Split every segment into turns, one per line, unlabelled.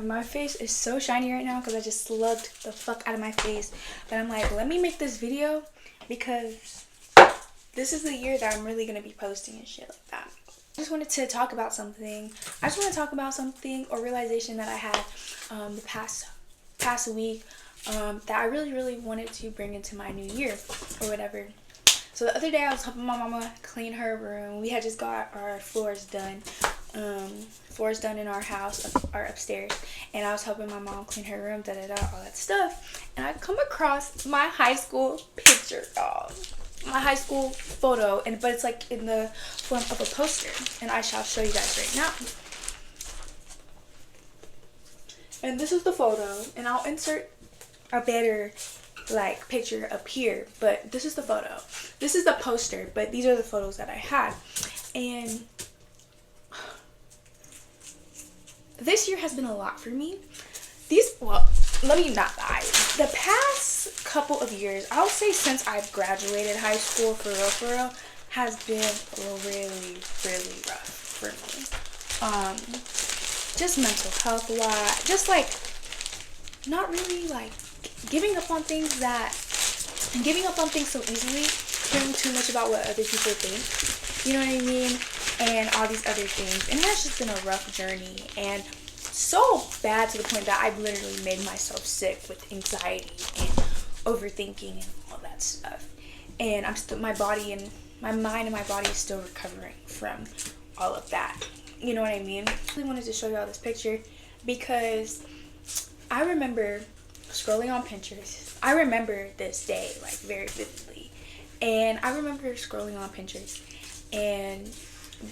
My face is so shiny right now because I just slugged the fuck out of my face. But I'm like, let me make this video because this is the year that I'm really going to be posting and shit like that. I just wanted to talk about something. I just want to talk about something or realization that I had the past week that I really wanted to bring into my new year or whatever. So the other day I was helping my mama clean her room. We had just got our floors done. In our house, our upstairs, and I was helping my mom clean her room, all that stuff, and I come across my high school picture, my high school photo, but it's like in the form of a poster, and I shall show you guys right now. And this is the photo, and I'll insert a better like picture up here, but this is the photo. This is the poster, but these are the photos that I had, and this year has been a lot for me. Let me not lie. The past couple of years, I'll say since I've graduated high school, for real, has been really rough for me. Just mental health a lot. Just like, not really like giving up on things so easily, caring too much about what other people think. You know what I mean? And all these other things, and that's just been a rough journey, and so bad to the point that I've literally made myself sick with anxiety and overthinking and all that stuff. And my mind and my body is still recovering from all of that. You know what I mean? I really wanted to show y'all this picture because I remember scrolling on Pinterest. I remember this day like very vividly, and I remember scrolling on Pinterest and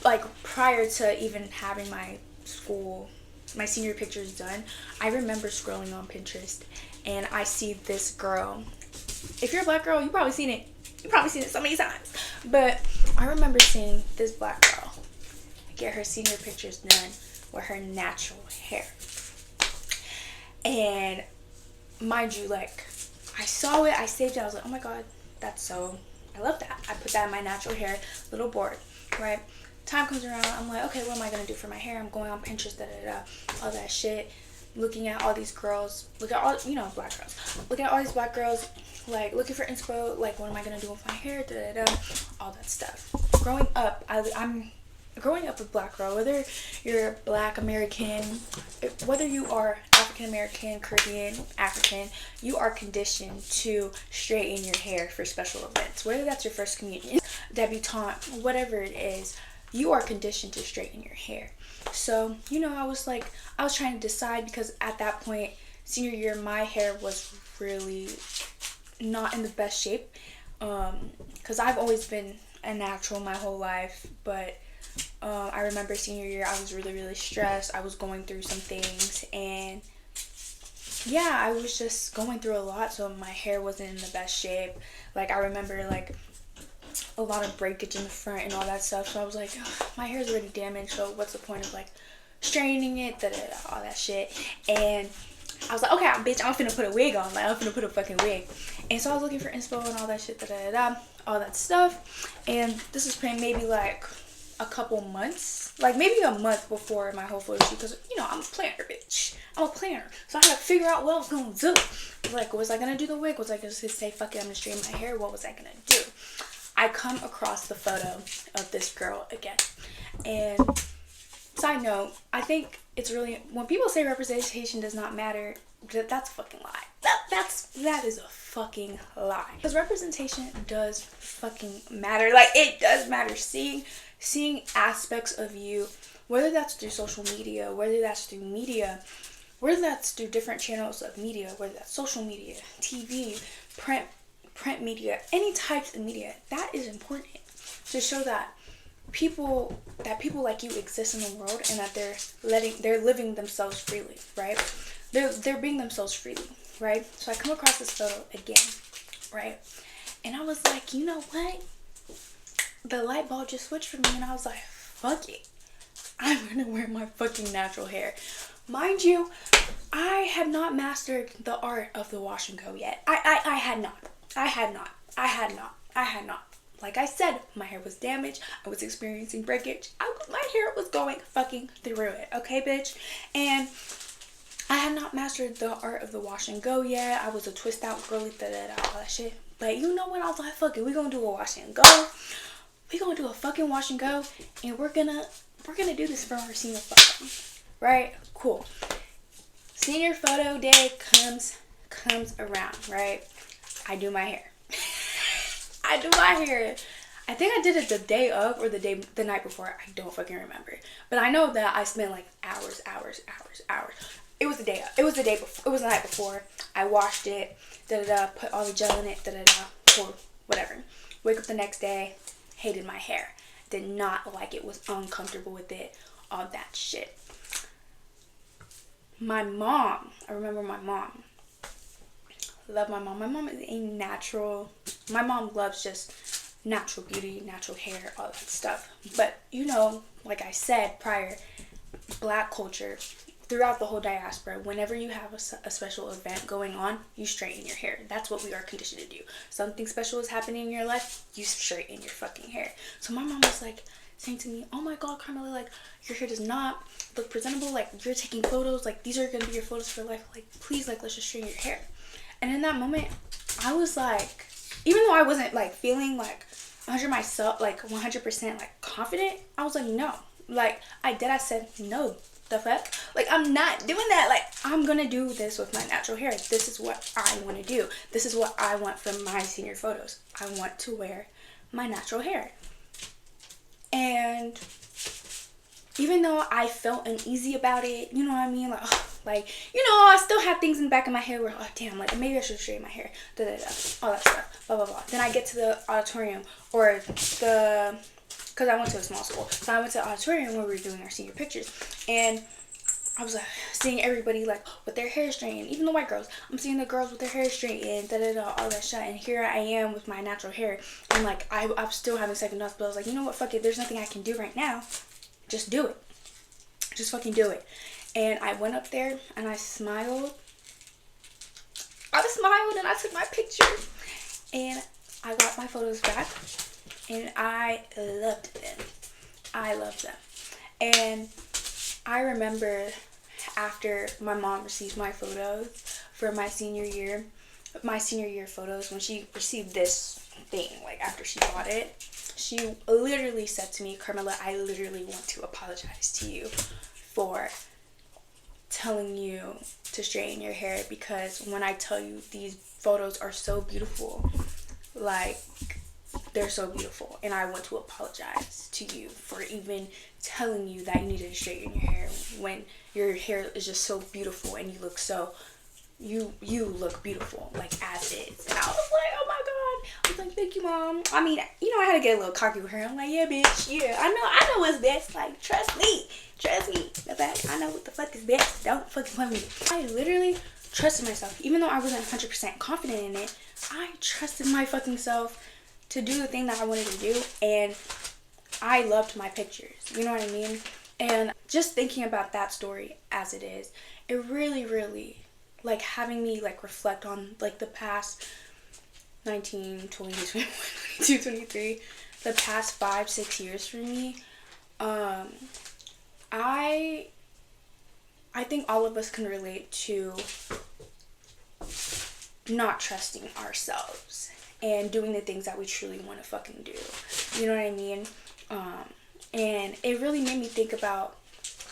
like prior to even having my senior pictures done, I remember scrolling on Pinterest and I see this girl. If you're a black girl, you've probably seen it so many times. But I remember seeing this black girl get her senior pictures done with her natural hair. And mind you, like, I saw it, I saved it, I was like, oh my god, I love that. I put that in my natural hair little board, right? Time comes around, I'm like, okay, what am I gonna do for my hair? I'm going on Pinterest, all that shit, looking at all these girls, black girls, looking at all these black girls, like, looking for inspo, like, what am I gonna do with my hair, all that stuff. Growing up, I'm growing up a black girl, whether you're black American, whether you are African American, Caribbean, African, you are conditioned to straighten your hair for special events, whether that's your first communion, debutante, whatever it is. You are conditioned to straighten your hair. So, I was trying to decide, because at that point, senior year, my hair was really not in the best shape. Because I've always been a natural my whole life. But I remember senior year, I was really stressed. I was going through some things. And yeah, I was just going through a lot. So my hair wasn't in the best shape. Like, I remember, like, a lot of breakage in the front and all that stuff. So I was like, oh, my hair's already damaged, so what's the point of like straightening it, all that shit. And I was like, okay, bitch, I'm finna put a wig on. Like, I'm finna put a fucking wig. And so I was looking for inspo and all that shit, all that stuff. And this is maybe like a couple months, like maybe a month before my whole photo shoot, because I'm a planner, bitch. I'm a planner, so I had to figure out what I was gonna do. Like, was I gonna do the wig? Was I gonna just say, fuck it, I'm gonna straighten my hair? What was I gonna do? I come across the photo of this girl again. And side note, I think it's really, when people say representation does not matter, that's a fucking lie. That is a fucking lie. Because representation does fucking matter. Like, it does matter. Seeing aspects of you, whether that's through social media, whether that's through media, whether that's through different channels of media, whether that's social media, TV, print media, any types of media, that is important to show that people like you exist in the world, and that they're living themselves freely, right? They're being themselves freely, right? So I come across this photo again, right? And I was like, you know what? The light bulb just switched for me, and I was like, fuck it. I'm gonna wear my fucking natural hair. Mind you, I had not mastered the art of the wash and go yet. I had not. Like I said, my hair was damaged. I was experiencing breakage. My hair was going fucking through it. Okay, bitch? And had not mastered the art of the wash and go yet. I was a twist out girly, all that shit. But you know what? I was like, fuck it, we gonna do a wash and go. We gonna do a fucking wash and go, and we're gonna do this for our senior photo, right? Cool. Senior photo day comes around, right? I do my hair. I do my hair. I think I did it the day of or the night before. I don't fucking remember. But I know that I spent like hours. It was the day of. It was the day before. It was the night before. I washed it, put all the gel in it, or whatever. Wake up the next day, hated my hair. Did not like it, was uncomfortable with it, all that shit. My mom, I remember my mom. Love my mom. My mom is a natural. My mom loves just natural beauty, natural hair, all that stuff. But you know, like I said prior, Black culture, throughout the whole diaspora, whenever you have a special event going on, you straighten your hair. That's what we are conditioned to do. Something special is happening in your life, you straighten your fucking hair. So my mom was like saying to me, oh my god, Carmela, like your hair does not look presentable, like you're taking photos, like these are gonna be your photos for life, like please, like let's just straighten your hair. And in that moment, I was like, even though I wasn't like feeling like 100% like confident, I was like, no. Like I said, no, the fuck? Like I'm not doing that. Like I'm gonna do this with my natural hair. This is what I want to do. This is what I want from my senior photos. I want to wear my natural hair. And even though I felt uneasy about it, you know what I mean? Like, you know, I still had things in the back of my head where, oh, damn, like, maybe I should straighten my hair, all that stuff, blah, blah, blah. Then I get to the auditorium, because I went to a small school. So I went to the auditorium where we were doing our senior pictures, and I was, like, seeing everybody, like, with their hair straightened, even the white girls. I'm seeing the girls with their hair straightened, all that shit, and here I am with my natural hair, and, like, I'm still having second thoughts, but I was like, you know what, fuck it, there's nothing I can do right now. Just do it. Just fucking do it. And I went up there and I smiled. And I took my picture. And I got my photos back. And I loved them. And I remember after my mom received my photos for my senior year photos, when she received this thing, like after she bought it, she literally said to me, Carmela, I literally want to apologize to you for telling you to straighten your hair, because when I tell you these photos are so beautiful, like they're so beautiful, and I want to apologize to you for even telling you that you needed to straighten your hair when your hair is just so beautiful and you look so you look beautiful, like as is. And I was like, oh my god. I was like, thank you, mom. I mean, you know, I had to get a little cocky with her. I'm like, yeah, bitch, yeah, I know what's best. Like, trust me. The fact, I know what the fuck is best. Don't fucking play with me. I literally trusted myself, even though I wasn't 100% confident in it. I trusted my fucking self to do the thing that I wanted to do, and I loved my pictures. You know what I mean? And just thinking about that story as it is, it really, like, having me, like, reflect on, like, the past 19, 20, 21, 22, 23, the past 5-6 years for me. I think all of us can relate to not trusting ourselves and doing the things that we truly want to fucking do. You know what I mean? And it really made me think about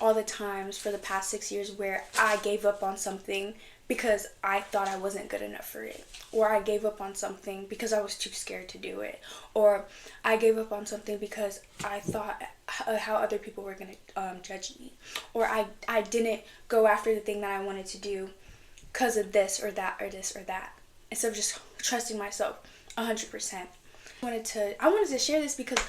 all the times for the past 6 years where I gave up on something because I thought I wasn't good enough for it, or I gave up on something because I was too scared to do it, or I gave up on something because I thought how other people were going to judge me, or I didn't go after the thing that I wanted to do because of this or that or this or that, instead of just trusting myself 100%. I wanted to share this because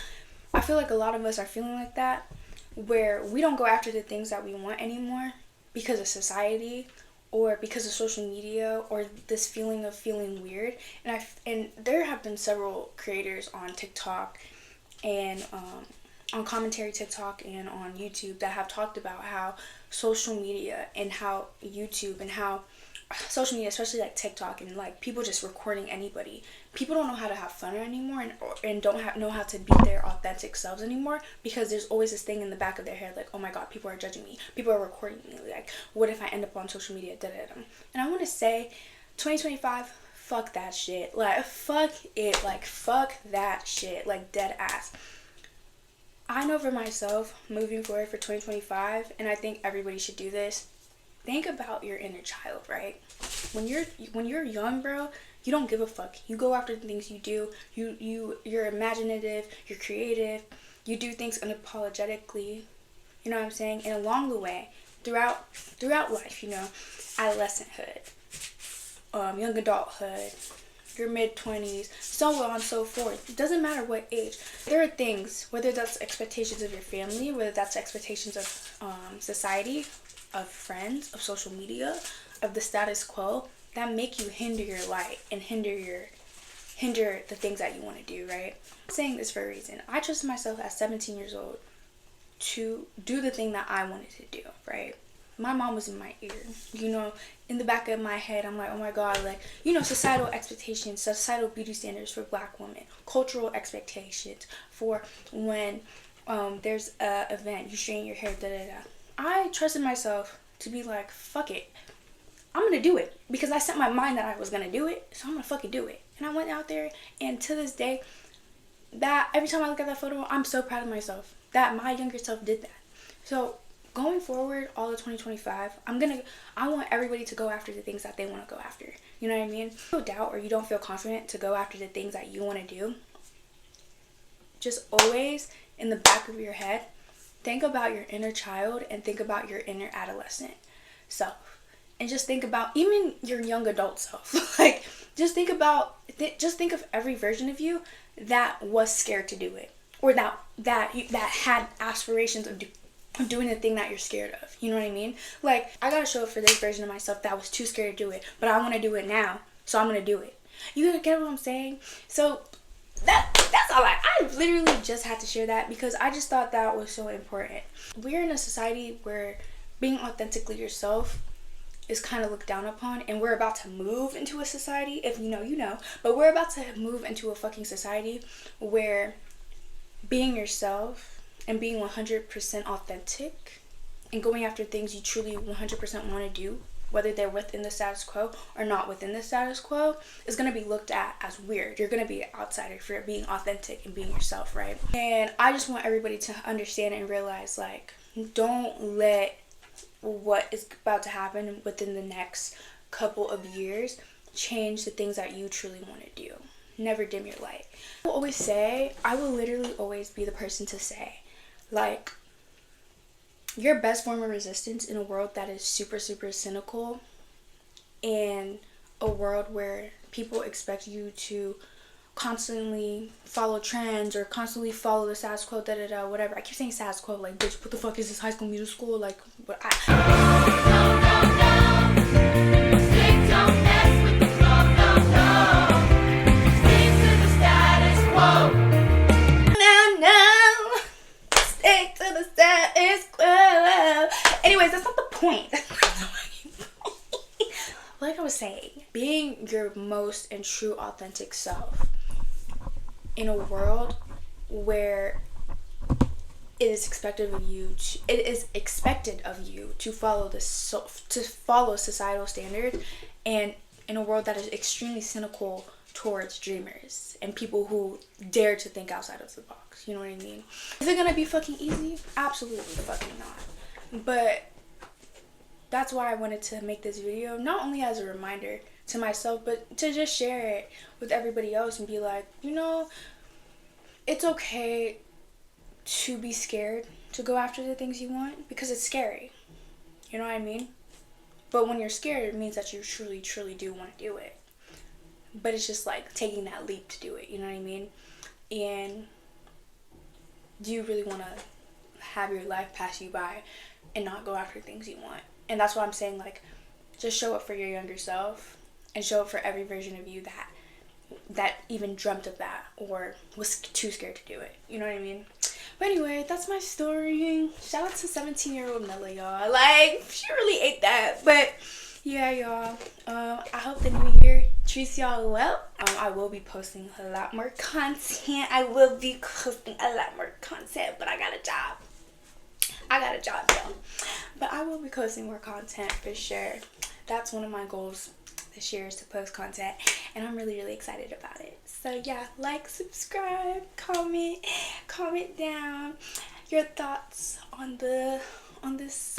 I feel like a lot of us are feeling like that, where we don't go after the things that we want anymore because of society or because of social media, or this feeling of feeling weird. And there have been several creators on TikTok and on commentary TikTok and on YouTube that have talked about how social media and how YouTube and how social media, especially like TikTok and like people just recording anybody. People don't know how to have fun anymore, and don't know how to be their authentic selves anymore, because there's always this thing in the back of their head like, oh my god, people are judging me, people are recording me, like what if I end up on social media, da da da. And I want to say 2025, fuck that shit, like fuck it, like fuck that shit, like dead ass. I know for myself, moving forward for 2025, and I think everybody should do this, think about your inner child, right? When you're young, bro, you don't give a fuck. You go after the things you do. You're imaginative, you're creative, you do things unapologetically. You know what I'm saying? And along the way, throughout life, you know, adolescenthood, young adulthood, your mid-20s, so on and so forth. It doesn't matter what age. There are things, whether that's expectations of your family, whether that's expectations of society, of friends, of social media, of the status quo, that make you hinder your light and hinder the things that you want to do, right? I'm saying this for a reason. I trusted myself at 17 years old to do the thing that I wanted to do, right? My mom was in my ear, you know, in the back of my head. I'm like, oh my god, like, you know, societal expectations, societal beauty standards for black women, cultural expectations for when there's a event, you straighten your hair, da da da. I trusted myself to be like, fuck it, I'm gonna do it, because I set my mind that I was gonna do it, so I'm gonna fucking do it. And I went out there, and to this day, that every time I look at that photo, I'm so proud of myself that my younger self did that. So going forward, all of 2025, I want everybody to go after the things that they want to go after. You know what I mean? If you doubt or you don't feel confident to go after the things that you want to do, just always in the back of your head, think about your inner child and think about your inner adolescent self. And just think about even your young adult self. Like, just think of every version of you that was scared to do it, or that had aspirations of doing the thing that you're scared of. You know what I mean? Like, I gotta show up for this version of myself that was too scared to do it, but I want to do it now, so I'm gonna do it. You get what I'm saying? So that's all I literally just had to share that, because I just thought that was so important. We're in a society where being authentically yourself is kind of looked down upon, and we're about to move into a society, if you know, you know, but we're about to move into a fucking society where being yourself and being 100% authentic and going after things you truly 100% want to do, whether they're within the status quo or not within the status quo, is going to be looked at as weird. You're going to be an outsider for being authentic and being yourself, right? And I just want everybody to understand and realize, like, don't let what is about to happen within the next couple of years change the things that you truly want to do. Never dim your light. I will literally always be the person to say, like, your best form of resistance in a world that is super, super cynical, and a world where people expect you to constantly follow trends or constantly follow the status quo, da da da, whatever. I keep saying status quo, like, bitch, what the fuck is this, High School Musical? Like, what? Don't mess with the flow, no. Stick to the status quo. No. Stick to the status quo. Anyways, that's not the point. Like I was saying, being your most and true authentic self in a world where it is expected of you to follow societal standards, and in a world that is extremely cynical towards dreamers and people who dare to think outside of the box. You know what I mean? Is it gonna be fucking easy? Absolutely fucking not. But that's why I wanted to make this video, not only as a reminder to myself, but to just share it with everybody else and be like, you know, it's okay to be scared to go after the things you want, because it's scary. You know what I mean? But when you're scared, it means that you truly, truly do want to do it. But it's just like taking that leap to do it, you know what I mean? And do you really want to have your life pass you by and not go after things you want? And that's why I'm saying, like, just show up for your younger self and show up for every version of you that even dreamt of that or was too scared to do it. You know what I mean? But anyway, that's my story. Shout out to 17-year-old Nella, y'all. Like, she really ate that. But yeah, y'all. I hope the new year treats y'all well. I will be posting a lot more content. But I got a job. Y'all. But I will be posting more content for sure. That's one of my goals this year, is to post content, and I'm really, really excited about it. So yeah, like, subscribe, comment down your thoughts on this